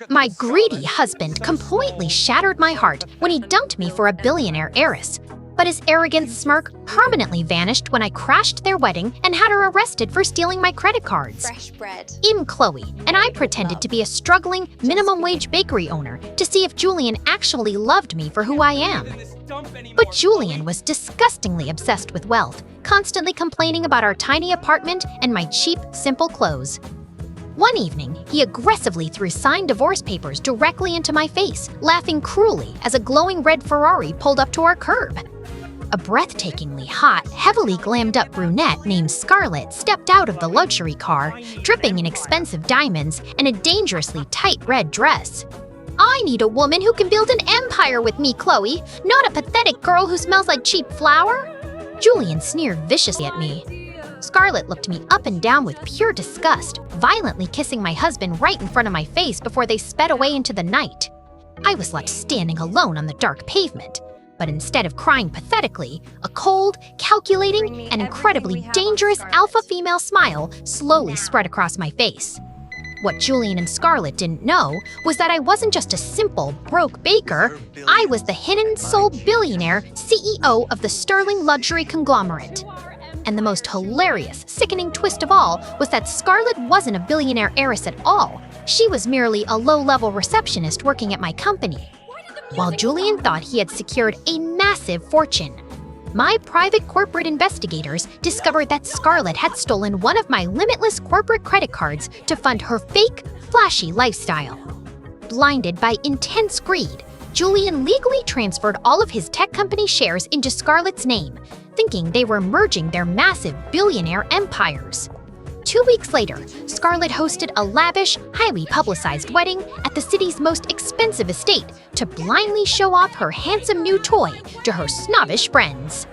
My greedy husband completely shattered my heart when he dumped me for a billionaire heiress. But his arrogant smirk permanently vanished when I crashed their wedding and had her arrested for stealing my credit cards. Fresh bread. I'm Chloe, and I pretended to be a struggling minimum-wage bakery owner to see if Julian actually loved me for who I am. But Julian was disgustingly obsessed with wealth, constantly complaining about our tiny apartment and my cheap, simple clothes. One evening, he aggressively threw signed divorce papers directly into my face, laughing cruelly as a glowing red Ferrari pulled up to our curb. A breathtakingly hot, heavily glammed-up brunette named Scarlett stepped out of the luxury car, dripping in expensive diamonds and a dangerously tight red dress. I need a woman who can build an empire with me, Chloe, not a pathetic girl who smells like cheap flour. Julian sneered viciously at me. Scarlett looked me up and down with pure disgust, violently kissing my husband right in front of my face before they sped away into the night. I was left standing alone on the dark pavement. But instead of crying pathetically, a cold, calculating, and incredibly dangerous alpha female smile slowly spread across my face. What Julian and Scarlett didn't know was that I wasn't just a simple, broke baker, I was the hidden soul billionaire CEO of the sterling luxury conglomerate. And the most hilarious, sickening twist of all was that Scarlett wasn't a billionaire heiress at all. She was merely a low-level receptionist working at my company. While Julian thought he had secured a massive fortune. My private corporate investigators discovered that Scarlett had stolen one of my limitless corporate credit cards to fund her fake, flashy lifestyle. Blinded by intense greed, Julian legally transferred all of his tech company shares into Scarlett's name, thinking they were merging their massive billionaire empires. 2 weeks later, Scarlett hosted a lavish, highly publicized wedding at the city's most expensive estate to blindly show off her handsome new toy to her snobbish friends.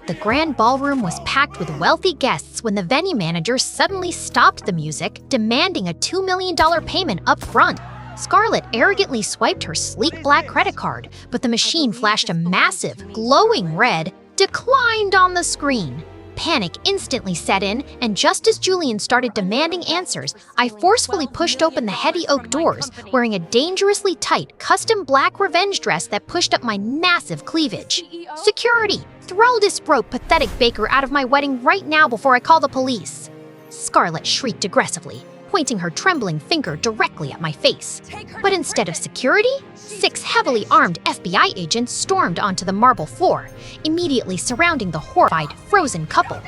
The grand ballroom was packed with wealthy guests when the venue manager suddenly stopped the music, demanding a $2 million payment up front. Scarlett arrogantly swiped her sleek black credit card, but the machine flashed a massive, glowing red, "Declined" on the screen. Panic instantly set in, and just as Julian started demanding answers, I forcefully pushed open the heavy oak doors, wearing a dangerously tight, custom black revenge dress that pushed up my massive cleavage. Security! Throw this broke, pathetic baker out of my wedding right now before I call the police! Scarlett shrieked aggressively, pointing her trembling finger directly at my face. But instead of security, 6 heavily armed FBI agents stormed onto the marble floor, immediately surrounding the horrified, frozen couple.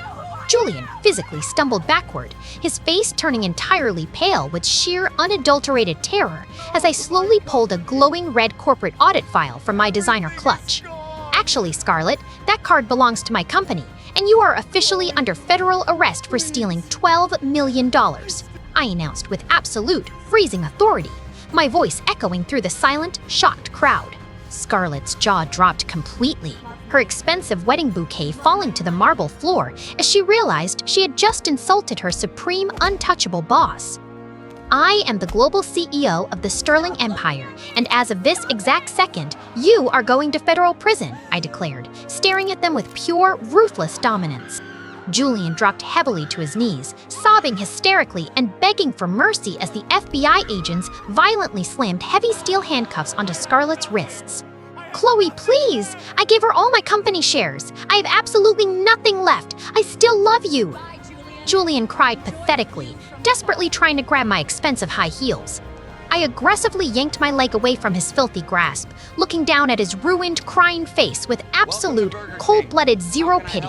Julian physically stumbled backward, his face turning entirely pale with sheer, unadulterated terror as I slowly pulled a glowing red corporate audit file from my designer clutch. Actually, Scarlett, that card belongs to my company, and you are officially under federal arrest for stealing $12 million. I announced with absolute, freezing authority, my voice echoing through the silent, shocked crowd. Scarlett's jaw dropped completely, her expensive wedding bouquet falling to the marble floor as she realized she had just insulted her supreme, untouchable boss. I am the global CEO of the Sterling Empire, and as of this exact second, you are going to federal prison, I declared, staring at them with pure, ruthless dominance. Julian dropped heavily to his knees, sobbing hysterically and begging for mercy as the FBI agents violently slammed heavy steel handcuffs onto Scarlett's wrists. Chloe, please! I gave her all my company shares. I have absolutely nothing left. I still love you. Julian cried pathetically, desperately trying to grab my expensive high heels. I aggressively yanked my leg away from his filthy grasp, looking down at his ruined, crying face with absolute, cold-blooded zero pity.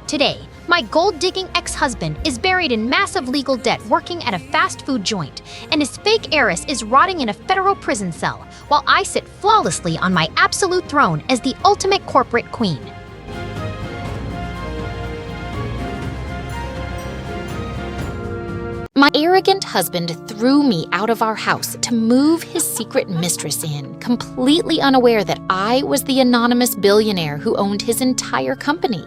Today, my gold-digging ex-husband is buried in massive legal debt working at a fast food joint, and his fake heiress is rotting in a federal prison cell, while I sit flawlessly on my absolute throne as the ultimate corporate queen. My arrogant husband threw me out of our house to move his secret mistress in, completely unaware that I was the anonymous billionaire who owned his entire company.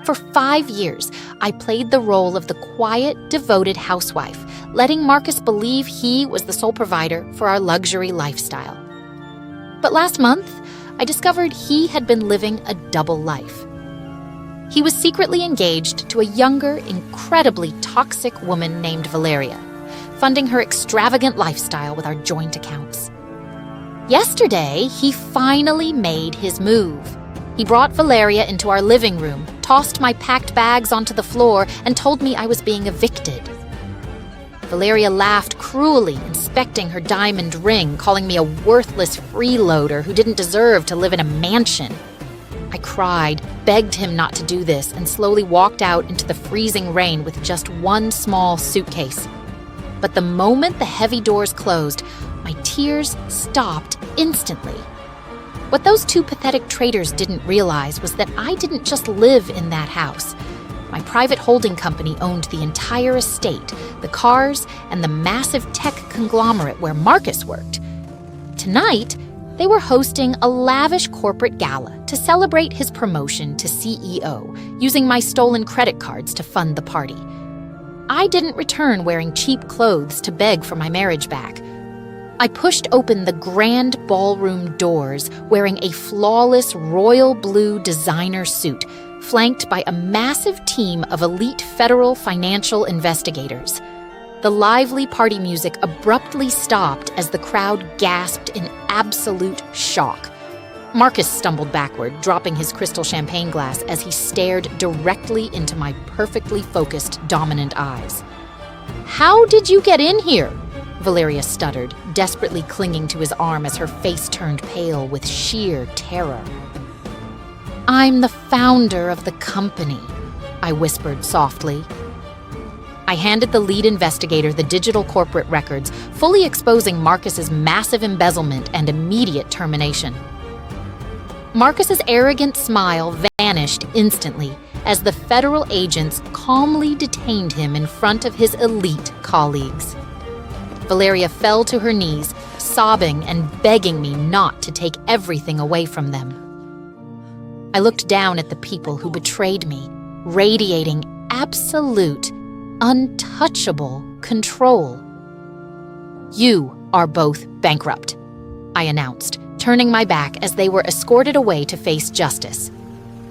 For 5 years, I played the role of the quiet, devoted housewife, letting Marcus believe he was the sole provider for our luxury lifestyle. But last month, I discovered he had been living a double life. He was secretly engaged to a younger, incredibly toxic woman named Valeria. funding her extravagant lifestyle with our joint accounts. Yesterday, he finally made his move. He brought Valeria into our living room, tossed my packed bags onto the floor, and told me I was being evicted. Valeria laughed cruelly, inspecting her diamond ring, calling me a worthless freeloader who didn't deserve to live in a mansion. I cried, begged him not to do this, and slowly walked out into the freezing rain with just one small suitcase. But the moment the heavy doors closed, my tears stopped instantly. What those two pathetic traitors didn't realize was that I didn't just live in that house. My private holding company owned the entire estate, the cars, and the massive tech conglomerate where Marcus worked. Tonight, they were hosting a lavish corporate gala to celebrate his promotion to CEO, using my stolen credit cards to fund the party. I didn't return wearing cheap clothes to beg for my marriage back. I pushed open the grand ballroom doors wearing a flawless royal blue designer suit, flanked by a massive team of elite federal financial investigators. The lively party music abruptly stopped as the crowd gasped in absolute shock. Marcus stumbled backward, dropping his crystal champagne glass as he stared directly into my perfectly focused, dominant eyes. "How did you get in here?" Valeria stuttered, desperately clinging to his arm as her face turned pale with sheer terror. "I'm the founder of the company," I whispered softly. I handed the lead investigator the digital corporate records, fully exposing Marcus's massive embezzlement and immediate termination. Marcus's arrogant smile vanished instantly as the federal agents calmly detained him in front of his elite colleagues. Valeria fell to her knees, sobbing and begging me not to take everything away from them. I looked down at the people who betrayed me, radiating absolute, untouchable control. "You are both bankrupt," I announced, turning my back as they were escorted away to face justice.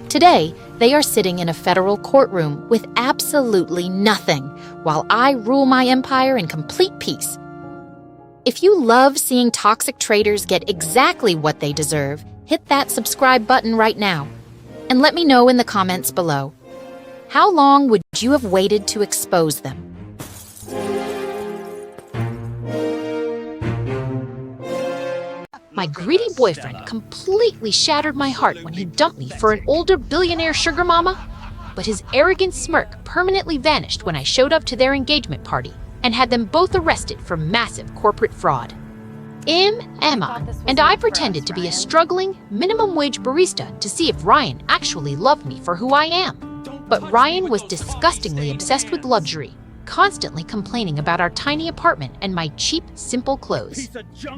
Today, they are sitting in a federal courtroom with absolutely nothing, while I rule my empire in complete peace. If you love seeing toxic traitors get exactly what they deserve, hit that subscribe button right now. And let me know in the comments below. How long would you have waited to expose them? My greedy boyfriend completely shattered my heart when he dumped me for an older billionaire sugar mama, but his arrogant smirk permanently vanished when I showed up to their engagement party and had them both arrested for massive corporate fraud. Emma, and I pretended to be a struggling minimum wage barista to see if Ryan actually loved me for who I am. But Ryan was disgustingly obsessed with luxury, constantly complaining about our tiny apartment and my cheap, simple clothes.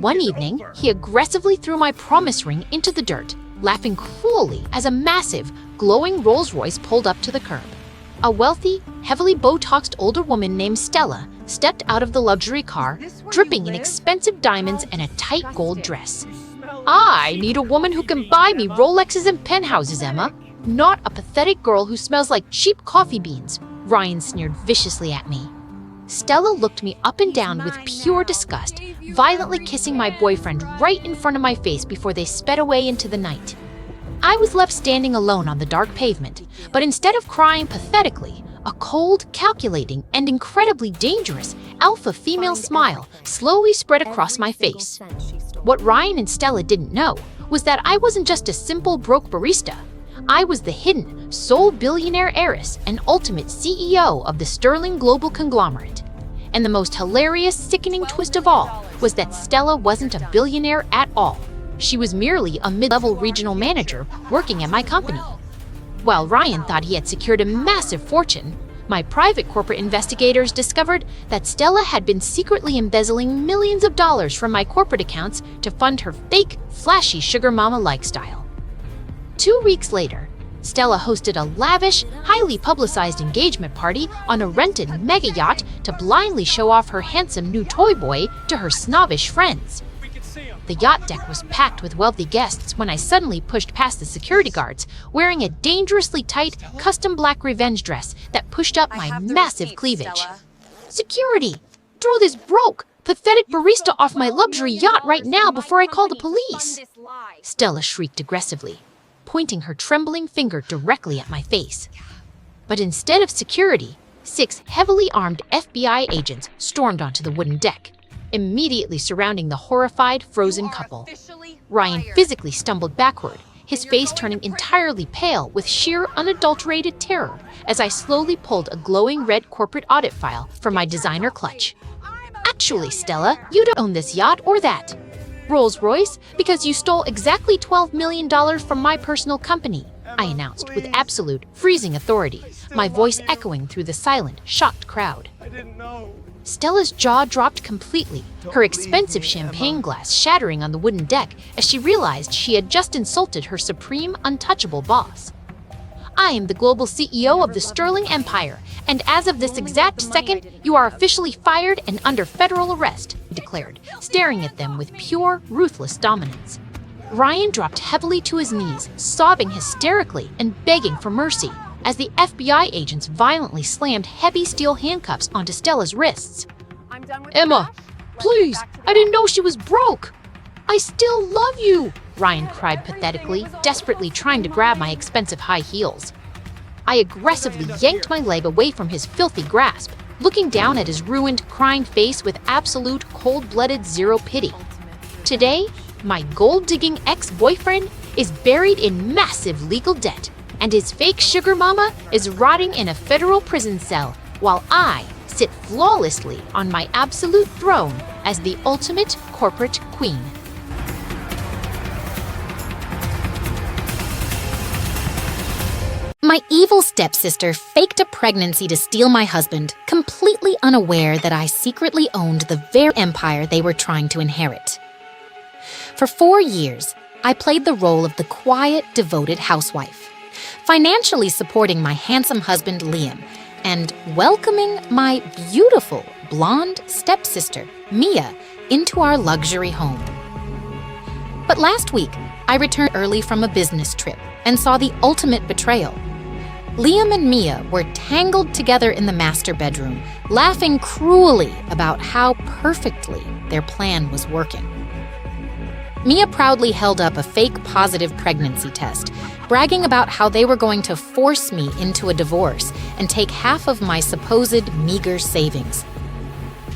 One evening, he aggressively threw my promise ring into the dirt, laughing cruelly as a massive, glowing Rolls-Royce pulled up to the curb. A wealthy, heavily Botoxed older woman named Stella stepped out of the luxury car, dripping in expensive diamonds and a tight gold dress. "I need a woman who can buy me Rolexes and penthouses, Emma, not a pathetic girl who smells like cheap coffee beans," Ryan sneered viciously at me. Stella looked me up and down with pure disgust, violently kissing my boyfriend right in front of my face before they sped away into the night. I was left standing alone on the dark pavement, but instead of crying pathetically, a cold, calculating, and incredibly dangerous alpha female smile slowly spread across my face. What Ryan and Stella didn't know was that I wasn't just a simple broke barista. I was the hidden, sole billionaire heiress and ultimate CEO of the sterling global conglomerate. And the most hilarious, sickening twist of all was that Stella wasn't a billionaire at all. She was merely a mid-level regional manager working at my company. While Ryan thought he had secured a massive fortune, my private corporate investigators discovered that Stella had been secretly embezzling millions of dollars from my corporate accounts to fund her fake, flashy sugar mama lifestyle. 2 weeks later, Stella hosted a lavish, highly publicized engagement party on a rented mega yacht to blindly show off her handsome new toy boy to her snobbish friends. The yacht deck was packed with wealthy guests when I suddenly pushed past the security guards, wearing a dangerously tight, custom black revenge dress that pushed up my massive cleavage. "Security! Throw this broke, pathetic barista off my luxury yacht right now before I call the police. Stella shrieked aggressively, pointing her trembling finger directly at my face. But instead of security, 6 heavily armed FBI agents stormed onto the wooden deck, immediately surrounding the horrified, frozen couple. Ryan physically stumbled backward, his face turning entirely pale with sheer unadulterated terror as I slowly pulled a glowing red corporate audit file from my designer clutch. Actually, Stella, you don't own this yacht or that Rolls-Royce because you stole exactly $12 million from my personal company, I announced with absolute, freezing authority, my voice echoing through the silent, shocked crowd. Stella's jaw dropped completely, her expensive champagne glass shattering on the wooden deck as she realized she had just insulted her supreme, untouchable boss. I am the global CEO of the Sterling Empire, and as of this exact second, you are officially fired and under federal arrest, he declared, staring at them with pure, ruthless dominance. Ryan dropped heavily to his knees, sobbing hysterically and begging for mercy, as the FBI agents violently slammed heavy steel handcuffs onto Stella's wrists. Emma, please, I didn't know she was broke. I still love you, Ryan cried pathetically, desperately trying to grab my expensive high heels. I aggressively yanked my leg away from his filthy grasp, looking down at his ruined, crying face with absolute, cold-blooded zero pity. Today, my gold-digging ex-boyfriend is buried in massive legal debt, and his fake sugar mama is rotting in a federal prison cell, while I sit flawlessly on my absolute throne as the ultimate corporate queen. My evil stepsister faked a pregnancy to steal my husband, completely unaware that I secretly owned the very empire they were trying to inherit. For 4 years, I played the role of the quiet, devoted housewife, financially supporting my handsome husband Liam and welcoming my beautiful blonde stepsister, Mia, into our luxury home. But last week, I returned early from a business trip and saw the ultimate betrayal. Liam and Mia were tangled together in the master bedroom, laughing cruelly about how perfectly their plan was working. Mia proudly held up a fake positive pregnancy test, bragging about how they were going to force me into a divorce and take half of my supposed meager savings.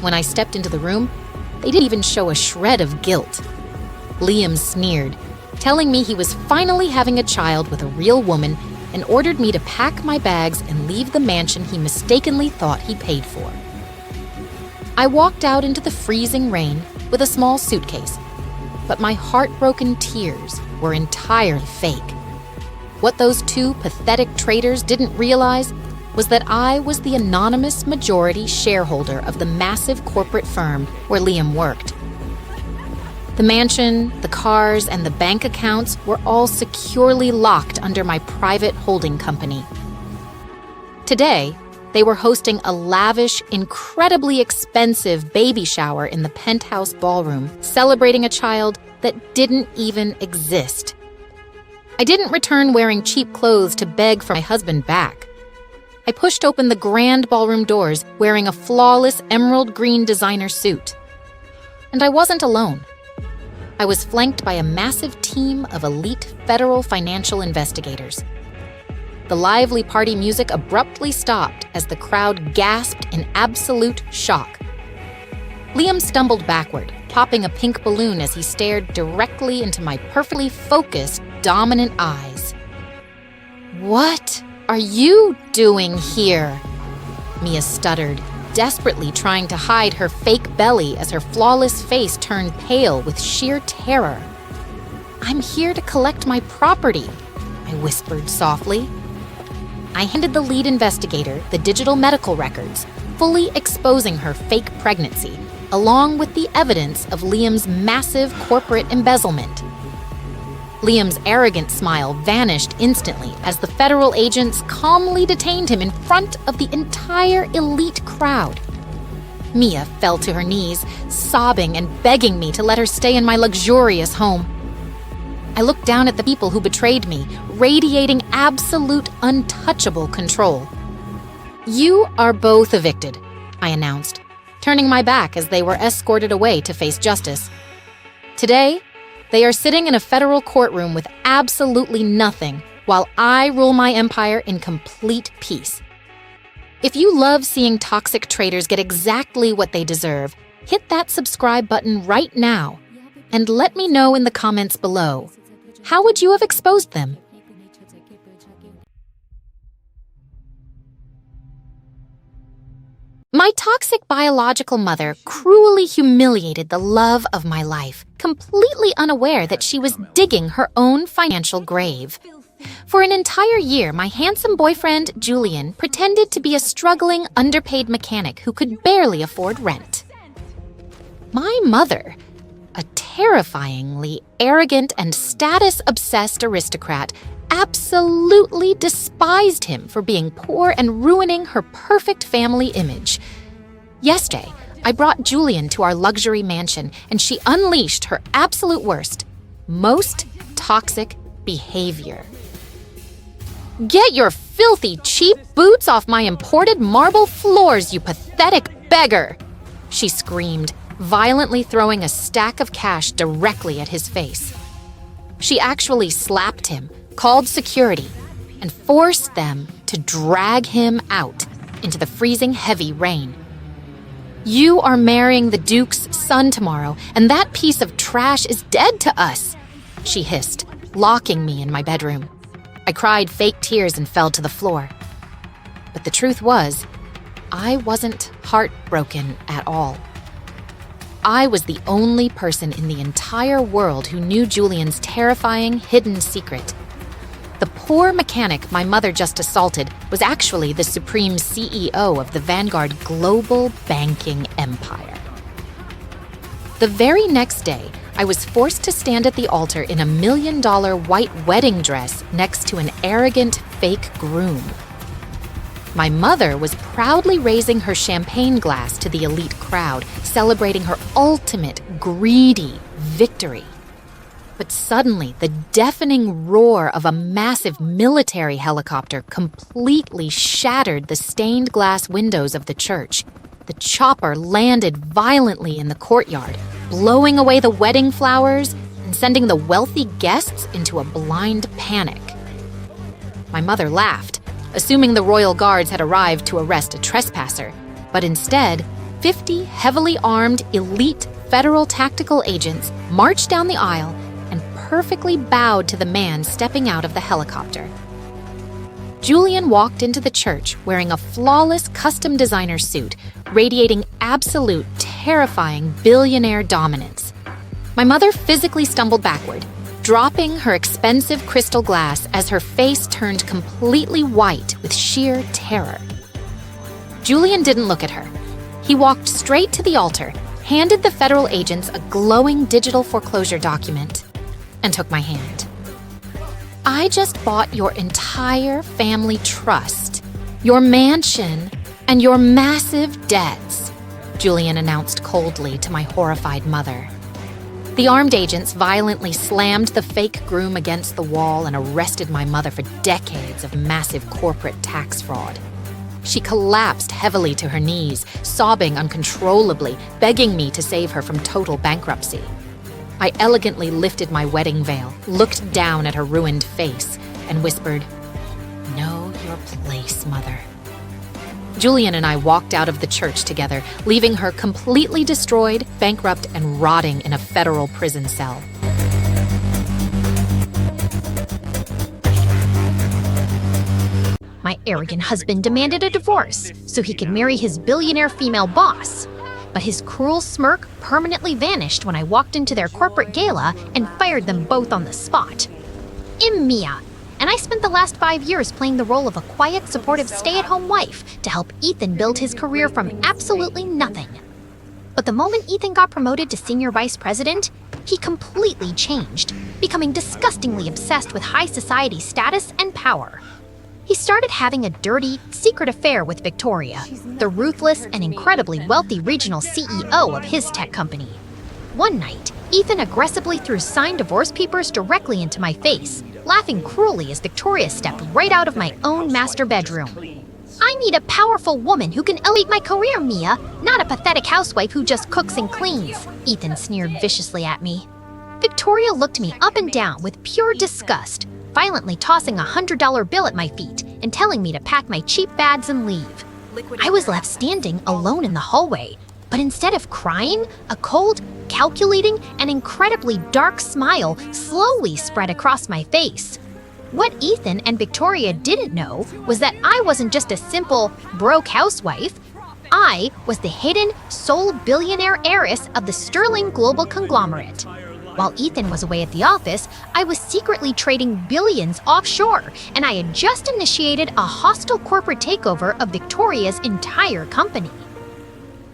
When I stepped into the room, they didn't even show a shred of guilt. Liam sneered, telling me he was finally having a child with a real woman and ordered me to pack my bags and leave the mansion he mistakenly thought he paid for. I walked out into the freezing rain with a small suitcase, but my heartbroken tears were entirely fake. What those 2 pathetic traitors didn't realize was that I was the anonymous majority shareholder of the massive corporate firm where Liam worked. The mansion, the cars, and the bank accounts were all securely locked under my private holding company. Today, they were hosting a lavish, incredibly expensive baby shower in the penthouse ballroom, celebrating a child that didn't even exist. I didn't return wearing cheap clothes to beg for my husband back. I pushed open the grand ballroom doors wearing a flawless emerald green designer suit. And I wasn't alone. I was flanked by a massive team of elite federal financial investigators. The lively party music abruptly stopped as the crowd gasped in absolute shock. Liam stumbled backward, popping a pink balloon as he stared directly into my perfectly focused, dominant eyes. "What are you doing here?" Mia stuttered, desperately trying to hide her fake belly as her flawless face turned pale with sheer terror. "I'm here to collect my property," I whispered softly. I handed the lead investigator the digital medical records, fully exposing her fake pregnancy, along with the evidence of Liam's massive corporate embezzlement. Liam's arrogant smile vanished instantly as the federal agents calmly detained him in front of the entire elite crowd. Mia fell to her knees, sobbing and begging me to let her stay in my luxurious home. I looked down at the people who betrayed me, radiating absolute untouchable control. "You are both evicted," I announced, turning my back as they were escorted away to face justice. Today, they are sitting in a federal courtroom with absolutely nothing, while I rule my empire in complete peace. If you love seeing toxic traitors get exactly what they deserve, hit that subscribe button right now, and let me know in the comments below. How would you have exposed them? My toxic biological mother cruelly humiliated the love of my life, completely unaware that she was digging her own financial grave. For an entire year, my handsome boyfriend, Julian, pretended to be a struggling, underpaid mechanic who could barely afford rent. My mother, a terrifyingly arrogant and status-obsessed aristocrat, absolutely despised him for being poor and ruining her perfect family image. Yesterday, I brought Julian to our luxury mansion, and she unleashed her absolute worst, most toxic behavior. "Get your filthy, cheap boots off my imported marble floors, you pathetic beggar!" she screamed, violently throwing a stack of cash directly at his face. She actually slapped him, called security, and forced them to drag him out into the freezing heavy rain. "You are marrying the Duke's son tomorrow, and that piece of trash is dead to us," she hissed, locking me in my bedroom. I cried fake tears and fell to the floor. But the truth was, I wasn't heartbroken at all. I was the only person in the entire world who knew Julian's terrifying, hidden secret. The poor mechanic my mother just assaulted was actually the supreme CEO of the Vanguard global banking empire. The very next day, I was forced to stand at the altar in a $1 million white wedding dress next to an arrogant fake groom. My mother was proudly raising her champagne glass to the elite crowd, celebrating her ultimate greedy victory. But suddenly, the deafening roar of a massive military helicopter completely shattered the stained glass windows of the church. The chopper landed violently in the courtyard, blowing away the wedding flowers and sending the wealthy guests into a blind panic. My mother laughed, assuming the royal guards had arrived to arrest a trespasser, but instead, 50 heavily armed elite federal tactical agents marched down the aisle and perfectly bowed to the man stepping out of the helicopter. Julian walked into the church wearing a flawless custom designer suit, radiating absolute, terrifying billionaire dominance. My mother physically stumbled backward, dropping her expensive crystal glass as her face turned completely white with sheer terror. Julian didn't look at her. He walked straight to the altar, handed the federal agents a glowing digital foreclosure document, and took my hand. "I just bought your entire family trust, your mansion, and your massive debts," Julian announced coldly to my horrified mother. The armed agents violently slammed the fake groom against the wall and arrested my mother for decades of massive corporate tax fraud. She collapsed heavily to her knees, sobbing uncontrollably, begging me to save her from total bankruptcy. I elegantly lifted my wedding veil, looked down at her ruined face, and whispered, "Know your place, mother." Julian and I walked out of the church together, leaving her completely destroyed, bankrupt, and rotting in a federal prison cell. My arrogant husband demanded a divorce so he could marry his billionaire female boss. But his cruel smirk permanently vanished when I walked into their corporate gala and fired them both on the spot. Mia, and I spent the last 5 years playing the role of a quiet, supportive stay-at-home wife to help Ethan build his career from absolutely nothing. But the moment Ethan got promoted to senior vice president, he completely changed, becoming disgustingly obsessed with high society status and power. He started having a dirty, secret affair with Victoria, the ruthless and incredibly wealthy regional CEO of his tech company. One night, Ethan aggressively threw signed divorce papers directly into my face, laughing cruelly as Victoria stepped right out of my own master bedroom. I need a powerful woman who can elevate my career, Mia, not a pathetic housewife who just cooks and cleans. Ethan sneered viciously at me. Victoria looked me up and down with pure disgust, violently tossing a $100 bill at my feet and telling me to pack my cheap bags and leave. I was left standing alone in the hallway, but instead of crying, a cold, calculating, and incredibly dark smile slowly spread across my face. What Ethan and Victoria didn't know was that I wasn't just a simple, broke housewife. I was the hidden, sole billionaire heiress of the sterling global conglomerate. While Ethan was away at the office, I was secretly trading billions offshore, and I had just initiated a hostile corporate takeover of Victoria's entire company.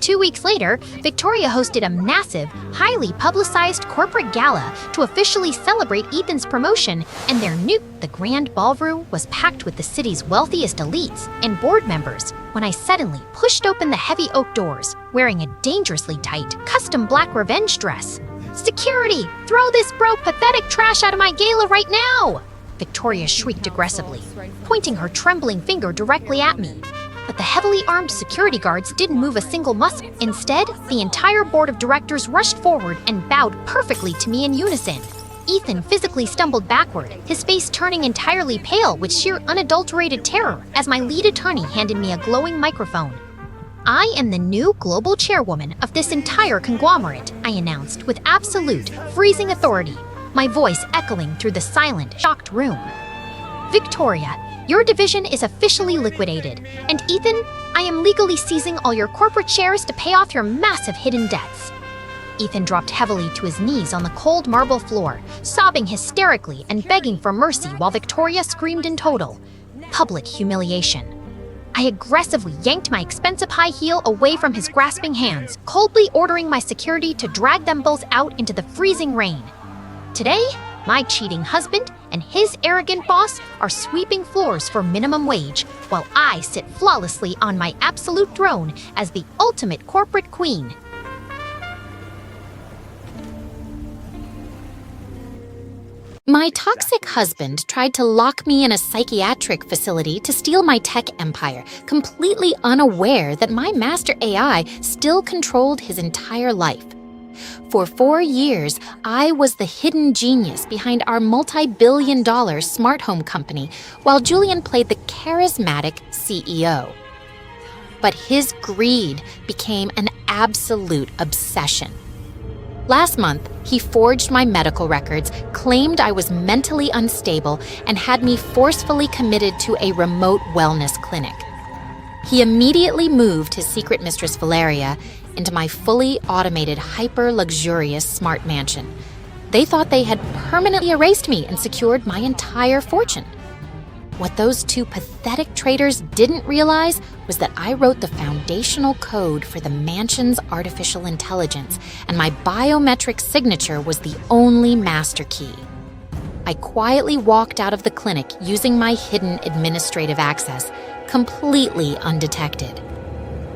2 weeks later, Victoria hosted a massive, highly publicized corporate gala to officially celebrate Ethan's promotion, and the grand ballroom was packed with the city's wealthiest elites and board members when I suddenly pushed open the heavy oak doors, wearing a dangerously tight, custom black revenge dress. "Security! Throw this broke, pathetic trash out of my gala right now!" Victoria shrieked aggressively, pointing her trembling finger directly at me. But the heavily armed security guards didn't move a single muscle. Instead, the entire board of directors rushed forward and bowed perfectly to me in unison. Ethan physically stumbled backward, his face turning entirely pale with sheer unadulterated terror as my lead attorney handed me a glowing microphone. "I am the new global chairwoman of this entire conglomerate," I announced with absolute, freezing authority, my voice echoing through the silent, shocked room. "Victoria, your division is officially liquidated, and Ethan, I am legally seizing all your corporate shares to pay off your massive hidden debts." Ethan dropped heavily to his knees on the cold marble floor, sobbing hysterically and begging for mercy while Victoria screamed in total, public humiliation. I aggressively yanked my expensive high heel away from his grasping hands, coldly ordering my security to drag them both out into the freezing rain. Today, my cheating husband and his arrogant boss are sweeping floors for minimum wage, while I sit flawlessly on my absolute throne as the ultimate corporate queen. My toxic husband tried to lock me in a psychiatric facility to steal my tech empire, completely unaware that my master AI still controlled his entire life. For 4 years, I was the hidden genius behind our multi-billion-dollar smart home company, while Julian played the charismatic CEO. But his greed became an absolute obsession. Last month, he forged my medical records, claimed I was mentally unstable, and had me forcefully committed to a remote wellness clinic. He immediately moved his secret mistress Valeria into my fully automated, hyper-luxurious smart mansion. They thought they had permanently erased me and secured my entire fortune. What those two pathetic traitors didn't realize was that I wrote the foundational code for the mansion's artificial intelligence, and my biometric signature was the only master key. I quietly walked out of the clinic using my hidden administrative access, completely undetected.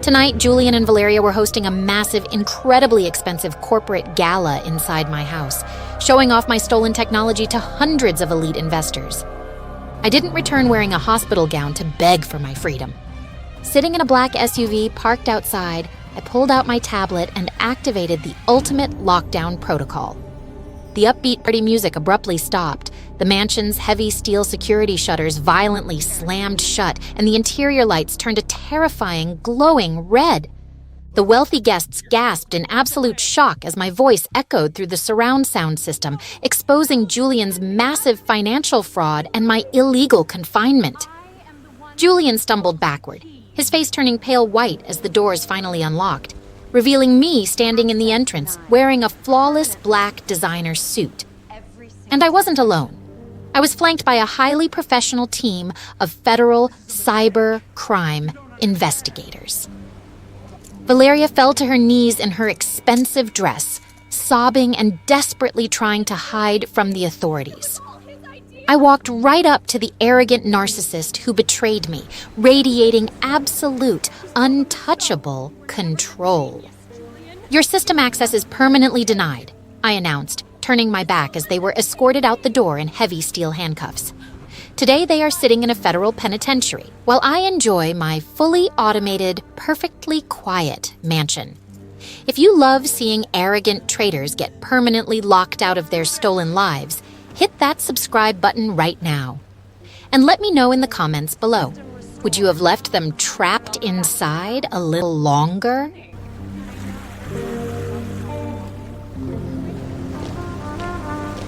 Tonight, Julian and Valeria were hosting a massive, incredibly expensive corporate gala inside my house, showing off my stolen technology to hundreds of elite investors. I didn't return wearing a hospital gown to beg for my freedom. Sitting in a black SUV parked outside, I pulled out my tablet and activated the ultimate lockdown protocol. The upbeat party music abruptly stopped, the mansion's heavy steel security shutters violently slammed shut, and the interior lights turned a terrifying, glowing red. The wealthy guests gasped in absolute shock as my voice echoed through the surround sound system, exposing Julian's massive financial fraud and my illegal confinement. Julian stumbled backward, his face turning pale white as the doors finally unlocked, revealing me standing in the entrance, wearing a flawless black designer suit. And I wasn't alone. I was flanked by a highly professional team of federal cyber crime investigators. Valeria fell to her knees in her expensive dress, sobbing and desperately trying to hide from the authorities. I walked right up to the arrogant narcissist who betrayed me, radiating absolute, untouchable control. "Your system access is permanently denied," I announced, turning my back as they were escorted out the door in heavy steel handcuffs. Today they are sitting in a federal penitentiary, while I enjoy my fully automated, perfectly quiet mansion. If you love seeing arrogant traitors get permanently locked out of their stolen lives, hit that subscribe button right now. And let me know in the comments below. Would you have left them trapped inside a little longer?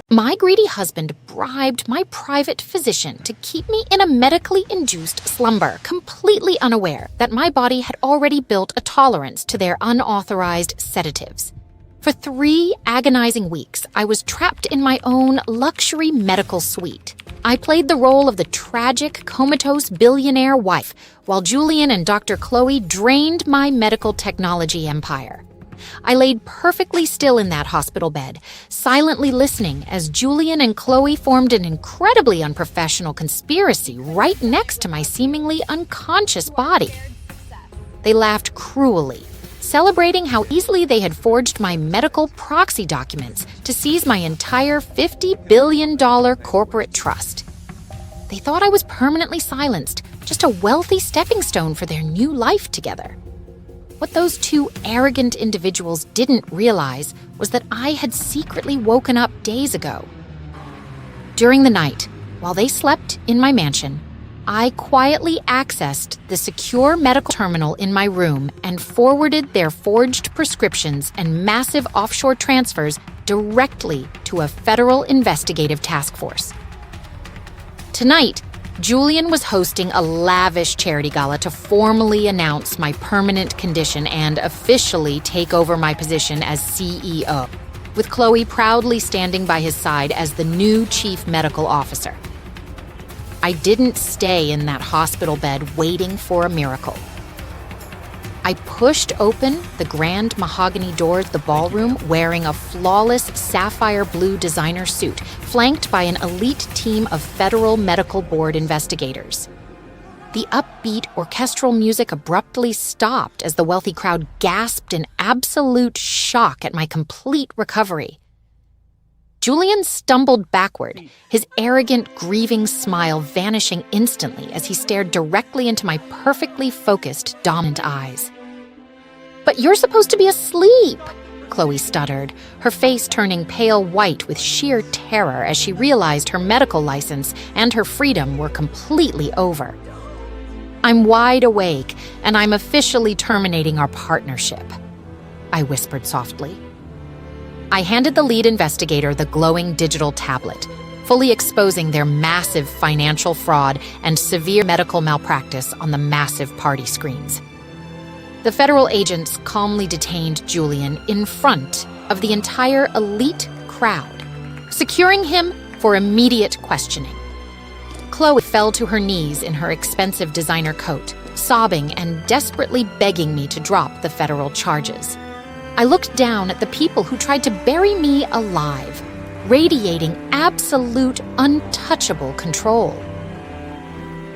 My greedy husband bribed my private physician to keep me in a medically induced slumber, completely unaware that my body had already built a tolerance to their unauthorized sedatives. For 3 agonizing weeks, I was trapped in my own luxury medical suite. I played the role of the tragic, comatose billionaire wife, while Julian and Dr. Chloe drained my medical technology empire. I laid perfectly still in that hospital bed, silently listening as Julian and Chloe formed an incredibly unprofessional conspiracy right next to my seemingly unconscious body. They laughed cruelly, celebrating how easily they had forged my medical proxy documents to seize my entire $50 billion corporate trust. They thought I was permanently silenced, just a wealthy stepping stone for their new life together. What those 2 arrogant individuals didn't realize was that I had secretly woken up days ago. During the night, while they slept in my mansion, I quietly accessed the secure medical terminal in my room and forwarded their forged prescriptions and massive offshore transfers directly to a federal investigative task force. Tonight, Julian was hosting a lavish charity gala to formally announce my permanent condition and officially take over my position as CEO, with Chloe proudly standing by his side as the new chief medical officer. I didn't stay in that hospital bed waiting for a miracle. I pushed open the grand mahogany doors of the ballroom wearing a flawless sapphire blue designer suit, flanked by an elite team of Federal Medical Board investigators. The upbeat orchestral music abruptly stopped as the wealthy crowd gasped in absolute shock at my complete recovery. Julian stumbled backward, his arrogant, grieving smile vanishing instantly as he stared directly into my perfectly focused, dominant eyes. "But you're supposed to be asleep," Chloe stuttered, her face turning pale white with sheer terror as she realized her medical license and her freedom were completely over. "I'm wide awake, and I'm officially terminating our partnership," I whispered softly. I handed the lead investigator the glowing digital tablet, fully exposing their massive financial fraud and severe medical malpractice on the massive party screens. The federal agents calmly detained Julian in front of the entire elite crowd, securing him for immediate questioning. Chloe fell to her knees in her expensive designer coat, sobbing and desperately begging me to drop the federal charges. I looked down at the people who tried to bury me alive, radiating absolute, untouchable control.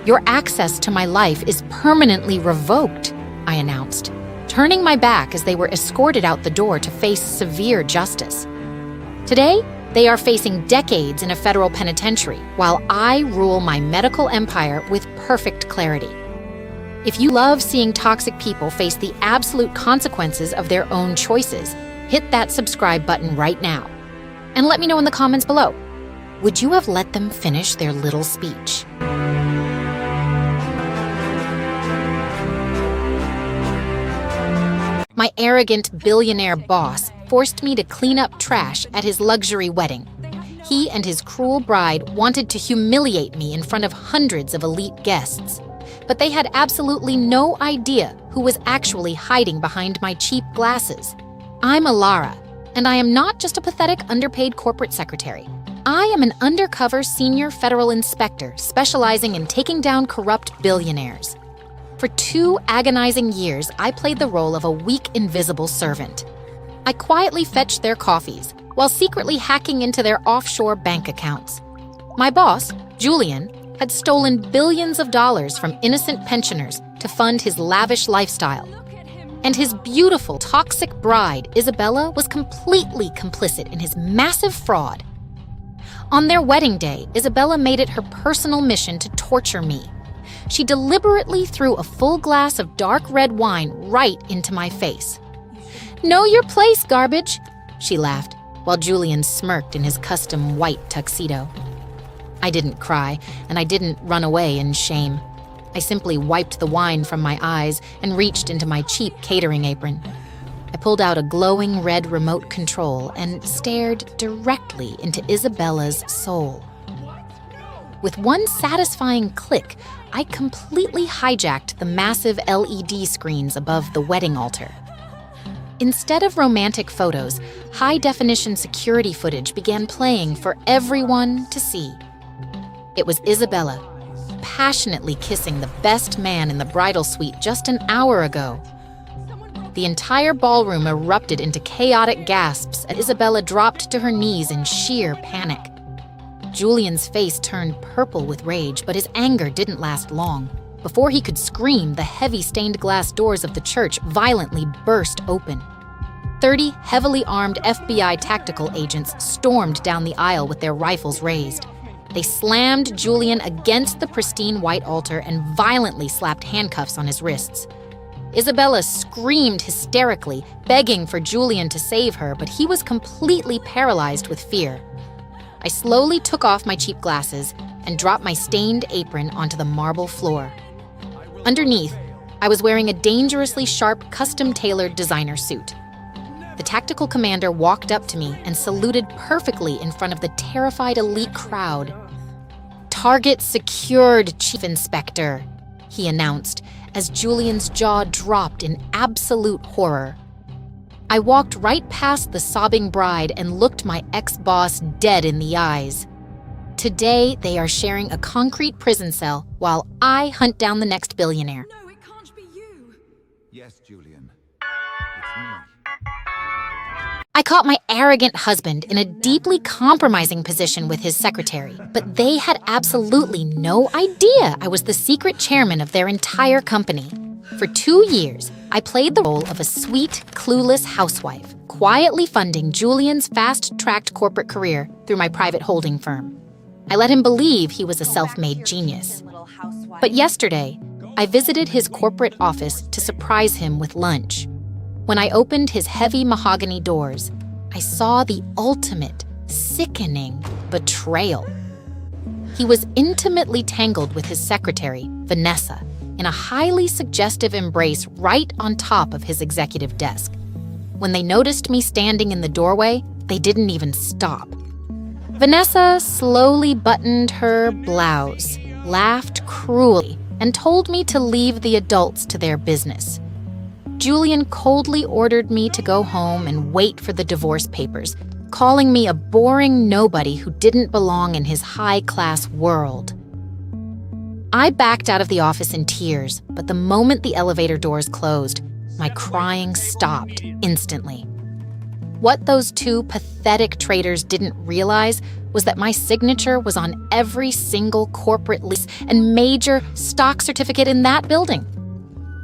"Your access to my life is permanently revoked," I announced, turning my back as they were escorted out the door to face severe justice. Today, they are facing decades in a federal penitentiary, while I rule my medical empire with perfect clarity. If you love seeing toxic people face the absolute consequences of their own choices, hit that subscribe button right now. And let me know in the comments below, would you have let them finish their little speech? My arrogant billionaire boss forced me to clean up trash at his luxury wedding. He and his cruel bride wanted to humiliate me in front of hundreds of elite guests. But they had absolutely no idea who was actually hiding behind my cheap glasses. I'm Alara, and I am not just a pathetic, underpaid corporate secretary. I am an undercover senior federal inspector specializing in taking down corrupt billionaires. For 2 agonizing years, I played the role of a weak, invisible servant. I quietly fetched their coffees while secretly hacking into their offshore bank accounts. My boss, Julian, had stolen billions of dollars from innocent pensioners to fund his lavish lifestyle. And his beautiful, toxic bride, Isabella, was completely complicit in his massive fraud. On their wedding day, Isabella made it her personal mission to torture me. She deliberately threw a full glass of dark red wine right into my face. "Know your place, garbage," she laughed, while Julian smirked in his custom white tuxedo. I didn't cry, and I didn't run away in shame. I simply wiped the wine from my eyes and reached into my cheap catering apron. I pulled out a glowing red remote control and stared directly into Isabella's soul. With one satisfying click, I completely hijacked the massive LED screens above the wedding altar. Instead of romantic photos, high-definition security footage began playing for everyone to see. It was Isabella, passionately kissing the best man in the bridal suite just an hour ago. The entire ballroom erupted into chaotic gasps as Isabella dropped to her knees in sheer panic. Julian's face turned purple with rage, but his anger didn't last long. Before he could scream, the heavy stained glass doors of the church violently burst open. 30 heavily armed FBI tactical agents stormed down the aisle with their rifles raised. They slammed Julian against the pristine white altar and violently slapped handcuffs on his wrists. Isabella screamed hysterically, begging for Julian to save her, but he was completely paralyzed with fear. I slowly took off my cheap glasses and dropped my stained apron onto the marble floor. Underneath, I was wearing a dangerously sharp, custom-tailored designer suit. The tactical commander walked up to me and saluted perfectly in front of the terrified elite crowd. "Target secured, Chief Inspector," he announced as Julian's jaw dropped in absolute horror. I walked right past the sobbing bride and looked my ex-boss dead in the eyes. Today, they are sharing a concrete prison cell while I hunt down the next billionaire. No, it can't be you. Yes, Julian. It's me. I caught my arrogant husband in a deeply compromising position with his secretary, but they had absolutely no idea I was the secret chairman of their entire company. For 2 years, I played the role of a sweet, clueless housewife, quietly funding Julian's fast-tracked corporate career through my private holding firm. I let him believe he was a self-made genius. But yesterday, I visited his corporate office to surprise him with lunch. When I opened his heavy mahogany doors, I saw the ultimate, sickening betrayal. He was intimately tangled with his secretary, Vanessa, in a highly suggestive embrace right on top of his executive desk. When they noticed me standing in the doorway, they didn't even stop. Vanessa slowly buttoned her blouse, laughed cruelly, and told me to leave the adults to their business. Julian coldly ordered me to go home and wait for the divorce papers, calling me a boring nobody who didn't belong in his high-class world. I backed out of the office in tears, but the moment the elevator doors closed, my crying stopped instantly. What those two pathetic traitors didn't realize was that my signature was on every single corporate lease and major stock certificate in that building.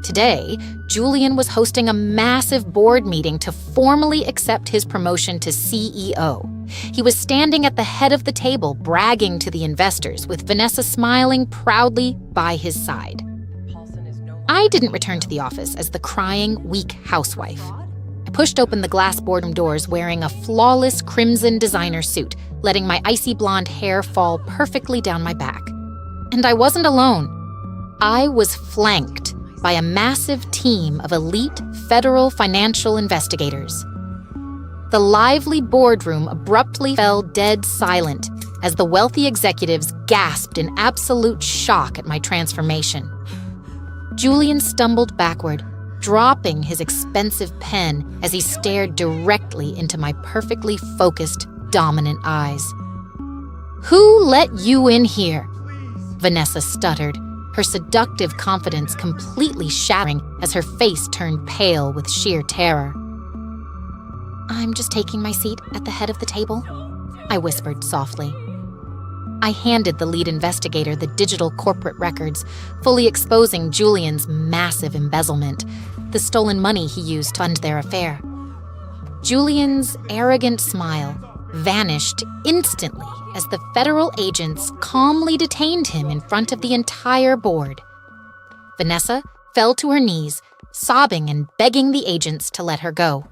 Today, Julian was hosting a massive board meeting to formally accept his promotion to CEO. He was standing at the head of the table, bragging to the investors, with Vanessa smiling proudly by his side. I didn't return to the office as the crying, weak housewife. I pushed open the glass boardroom doors wearing a flawless crimson designer suit, letting my icy blonde hair fall perfectly down my back. And I wasn't alone. I was flanked by a massive team of elite federal financial investigators. The lively boardroom abruptly fell dead silent as the wealthy executives gasped in absolute shock at my transformation. Julian stumbled backward, dropping his expensive pen as he stared directly into my perfectly focused, dominant eyes. "Who let you in here?" Vanessa stuttered, her seductive confidence completely shattering as her face turned pale with sheer terror. "I'm just taking my seat at the head of the table," I whispered softly. I handed the lead investigator the digital corporate records, fully exposing Julian's massive embezzlement, the stolen money he used to fund their affair. Julian's arrogant smile vanished instantly as the federal agents calmly detained him in front of the entire board. Vanessa fell to her knees, sobbing and begging the agents to let her go.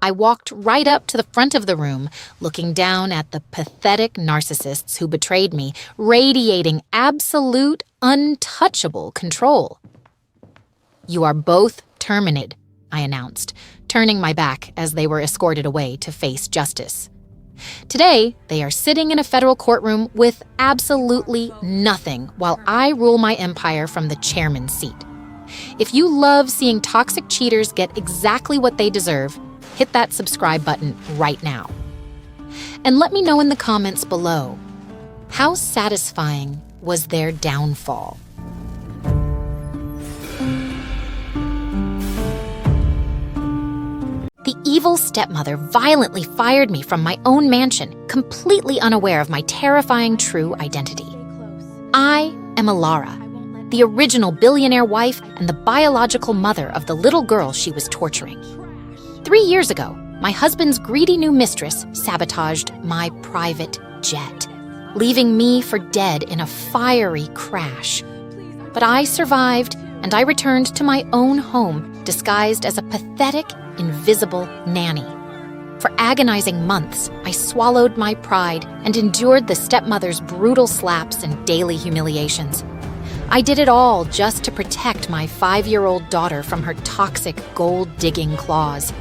I walked right up to the front of the room, looking down at the pathetic narcissists who betrayed me, radiating absolute, untouchable control. "You are both terminated," I announced, turning my back as they were escorted away to face justice. Today, they are sitting in a federal courtroom with absolutely nothing while I rule my empire from the chairman's seat. If you love seeing toxic cheaters get exactly what they deserve, hit that subscribe button right now. And let me know in the comments below, how satisfying was their downfall? The evil stepmother violently fired me from my own mansion, completely unaware of my terrifying true identity. I am Alara, the original billionaire wife and the biological mother of the little girl she was torturing. 3 years ago, my husband's greedy new mistress sabotaged my private jet, leaving me for dead in a fiery crash. But I survived, and I returned to my own home disguised as a pathetic, invisible nanny. For agonizing months, I swallowed my pride and endured the stepmother's brutal slaps and daily humiliations. I did it all just to protect my 5-year-old daughter from her toxic gold-digging claws.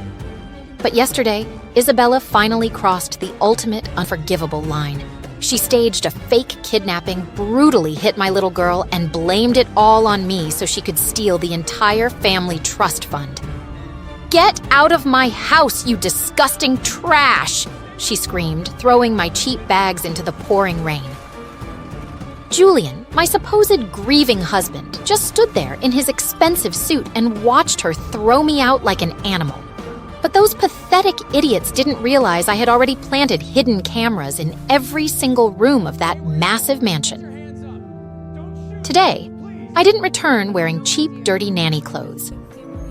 But yesterday, Isabella finally crossed the ultimate unforgivable line. She staged a fake kidnapping, brutally hit my little girl, and blamed it all on me so she could steal the entire family trust fund. "Get out of my house, you disgusting trash!" she screamed, throwing my cheap bags into the pouring rain. Julian, my supposed grieving husband, just stood there in his expensive suit and watched her throw me out like an animal. But those pathetic idiots didn't realize I had already planted hidden cameras in every single room of that massive mansion. Today, I didn't return wearing cheap, dirty nanny clothes.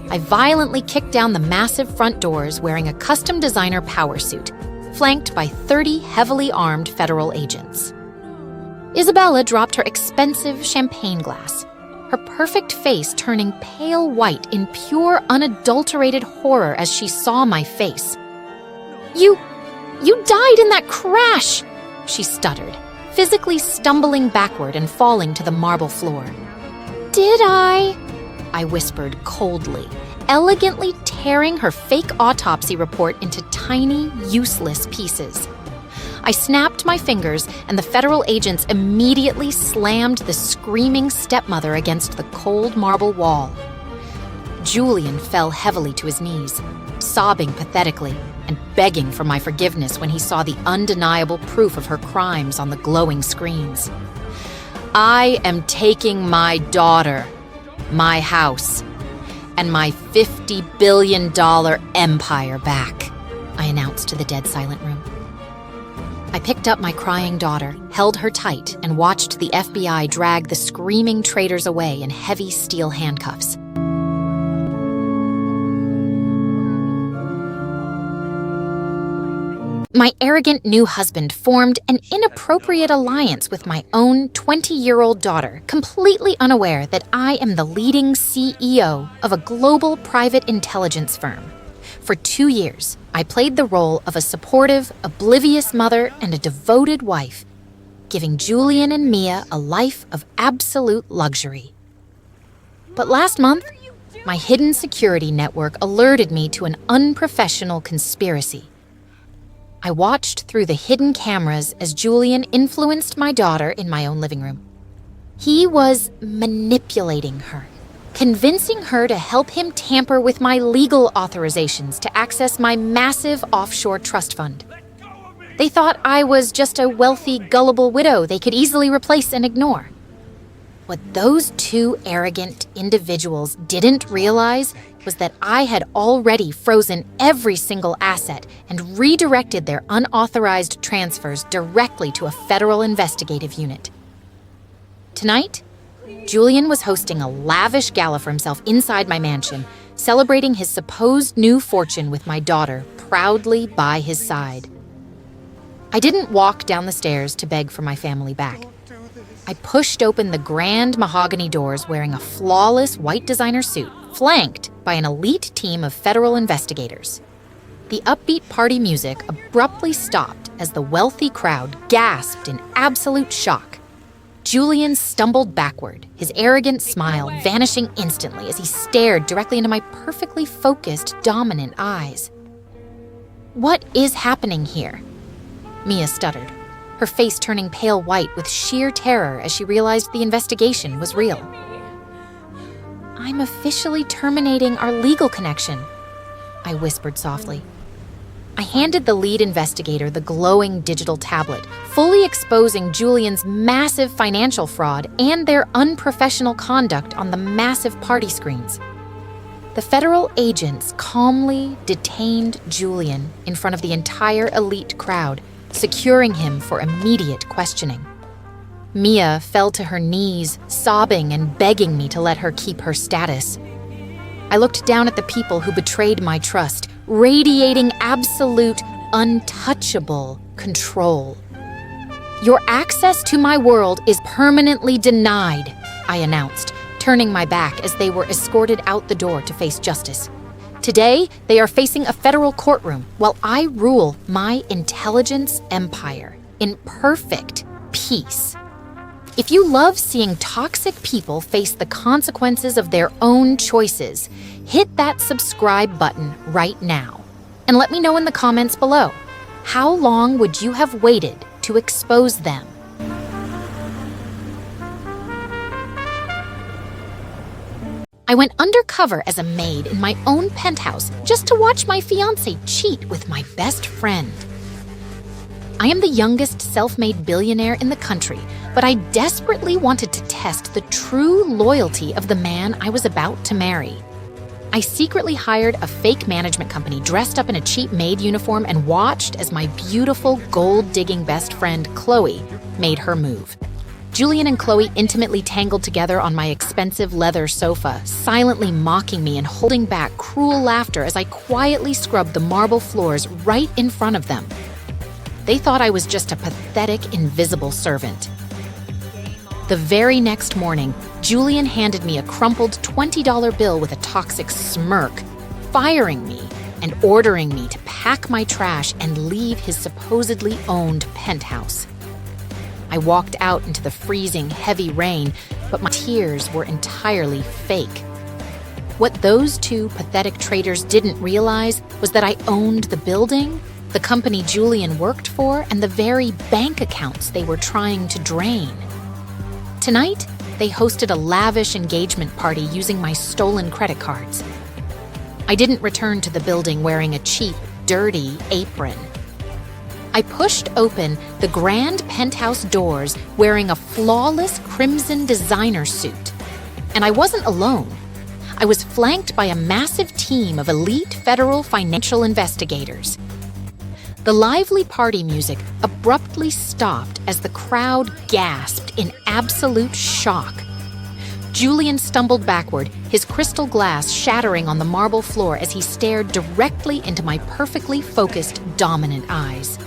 I violently kicked down the massive front doors wearing a custom designer power suit, flanked by 30 heavily armed federal agents. Isabella dropped her expensive champagne glass, her perfect face turning pale white in pure, unadulterated horror as she saw my face. You died in that crash," she stuttered, physically stumbling backward and falling to the marble floor. "Did I whispered coldly, elegantly tearing her fake autopsy report into tiny, useless pieces. I snapped my fingers, and the federal agents immediately slammed the screaming stepmother against the cold marble wall. Julian fell heavily to his knees, sobbing pathetically and begging for my forgiveness when he saw the undeniable proof of her crimes on the glowing screens. "I am taking my daughter, my house, and my $50 billion empire back," I announced to the dead silent room. I picked up my crying daughter, held her tight, and watched the FBI drag the screaming traitors away in heavy steel handcuffs. My arrogant new husband formed an inappropriate alliance with my own 20-year-old daughter, completely unaware that I am the leading CEO of a global private intelligence firm. For 2 years, I played the role of a supportive, oblivious mother and a devoted wife, giving Julian and Mia a life of absolute luxury. But last month, my hidden security network alerted me to an unprofessional conspiracy. I watched through the hidden cameras as Julian influenced my daughter in my own living room. He was manipulating her, convincing her to help him tamper with my legal authorizations to access my massive offshore trust fund. They thought I was just a wealthy, gullible widow they could easily replace and ignore. What those two arrogant individuals didn't realize was that I had already frozen every single asset and redirected their unauthorized transfers directly to a federal investigative unit. Tonight, Julian was hosting a lavish gala for himself inside my mansion, celebrating his supposed new fortune with my daughter proudly by his side. I didn't walk down the stairs to beg for my family back. I pushed open the grand mahogany doors wearing a flawless white designer suit, flanked by an elite team of federal investigators. The upbeat party music abruptly stopped as the wealthy crowd gasped in absolute shock. Julian stumbled backward, his arrogant smile vanishing instantly as he stared directly into my perfectly focused, dominant eyes. "What is happening here?" Mia stuttered, her face turning pale white with sheer terror as she realized the investigation was real. "I'm officially terminating our legal connection," I whispered softly. I handed the lead investigator the glowing digital tablet, fully exposing Julian's massive financial fraud and their unprofessional conduct on the massive party screens. The federal agents calmly detained Julian in front of the entire elite crowd, securing him for immediate questioning. Mia fell to her knees, sobbing and begging me to let her keep her status. I looked down at the people who betrayed my trust, radiating absolute, untouchable control. "Your access to my world is permanently denied," I announced, turning my back as they were escorted out the door to face justice. Today, they are facing a federal courtroom while I rule my intelligence empire in perfect peace. If you love seeing toxic people face the consequences of their own choices, hit that subscribe button right now. And let me know in the comments below, how long would you have waited to expose them? I went undercover as a maid in my own penthouse just to watch my fiancé cheat with my best friend. I am the youngest self-made billionaire in the country, but I desperately wanted to test the true loyalty of the man I was about to marry. I secretly hired a fake management company dressed up in a cheap maid uniform and watched as my beautiful gold-digging best friend, Chloe, made her move. Julian and Chloe intimately tangled together on my expensive leather sofa, silently mocking me and holding back cruel laughter as I quietly scrubbed the marble floors right in front of them. They thought I was just a pathetic, invisible servant. The very next morning, Julian handed me a crumpled $20 bill with a toxic smirk, firing me and ordering me to pack my trash and leave his supposedly owned penthouse. I walked out into the freezing, heavy rain, but my tears were entirely fake. What those two pathetic traitors didn't realize was that I owned the building, the company Julian worked for, and the very bank accounts they were trying to drain. Tonight, they hosted a lavish engagement party using my stolen credit cards. I didn't return to the building wearing a cheap, dirty apron. I pushed open the grand penthouse doors wearing a flawless crimson designer suit. And I wasn't alone. I was flanked by a massive team of elite federal financial investigators. The lively party music abruptly stopped as the crowd gasped in absolute shock. Julian stumbled backward, his crystal glass shattering on the marble floor as he stared directly into my perfectly focused, dominant eyes.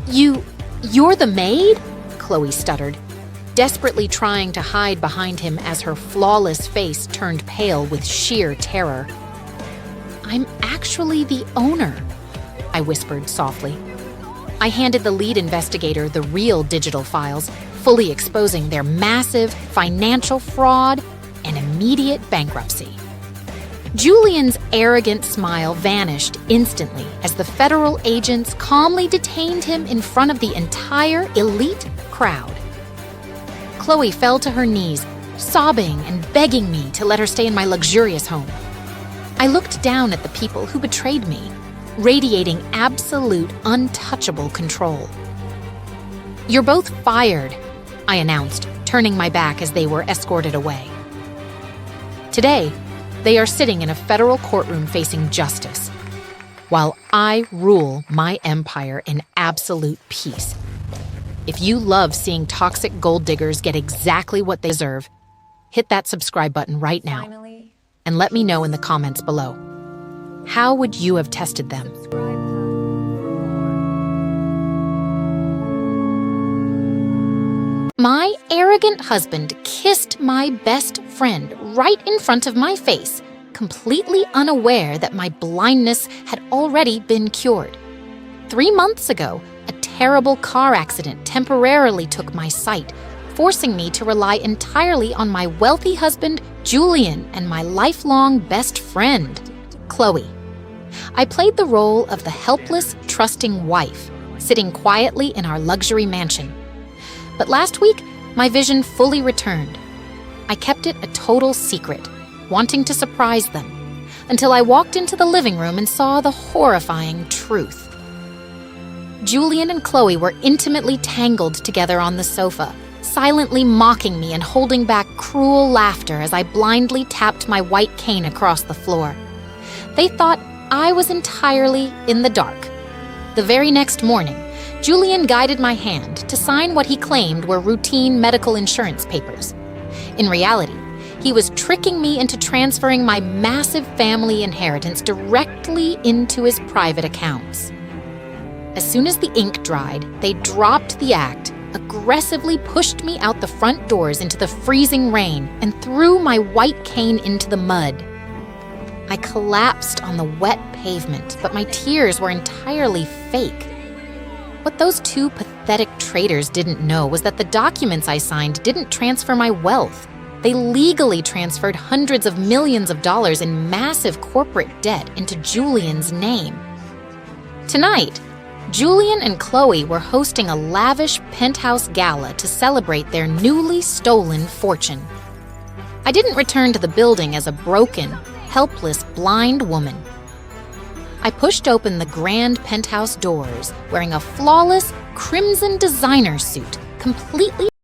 You're the maid?" Chloe stuttered, desperately trying to hide behind him as her flawless face turned pale with sheer terror. "I'm actually the owner," I whispered softly. I handed the lead investigator the real digital files, fully exposing their massive financial fraud and immediate bankruptcy. Julian's arrogant smile vanished instantly as the federal agents calmly detained him in front of the entire elite crowd. Chloe fell to her knees, sobbing and begging me to let her stay in my luxurious home. I looked down at the people who betrayed me, radiating absolute, untouchable control. "You're both fired," I announced, turning my back as they were escorted away. Today, they are sitting in a federal courtroom facing justice, while I rule my empire in absolute peace. If you love seeing toxic gold diggers get exactly what they deserve, hit that subscribe button right now and let me know in the comments below. How would you have tested them? My arrogant husband kissed my best friend right in front of my face, completely unaware that my blindness had already been cured. 3 months ago, a terrible car accident temporarily took my sight, forcing me to rely entirely on my wealthy husband, Julian, and my lifelong best friend, Chloe. I played the role of the helpless, trusting wife, sitting quietly in our luxury mansion. But last week, my vision fully returned. I kept it a total secret, wanting to surprise them, until I walked into the living room and saw the horrifying truth. Julian and Chloe were intimately tangled together on the sofa, silently mocking me and holding back cruel laughter as I blindly tapped my white cane across the floor. They thought I was entirely in the dark. The very next morning, Julian guided my hand to sign what he claimed were routine medical insurance papers. In reality, he was tricking me into transferring my massive family inheritance directly into his private accounts. As soon as the ink dried, they dropped the act, aggressively pushed me out the front doors into the freezing rain, and threw my white cane into the mud. I collapsed on the wet pavement, but my tears were entirely fake. What those two pathetic traitors didn't know was that the documents I signed didn't transfer my wealth. They legally transferred hundreds of millions of dollars in massive corporate debt into Julian's name. Tonight, Julian and Chloe were hosting a lavish penthouse gala to celebrate their newly stolen fortune. I didn't return to the building as a broken, helpless, blind woman. I pushed open the grand penthouse doors, wearing a flawless crimson designer suit, completely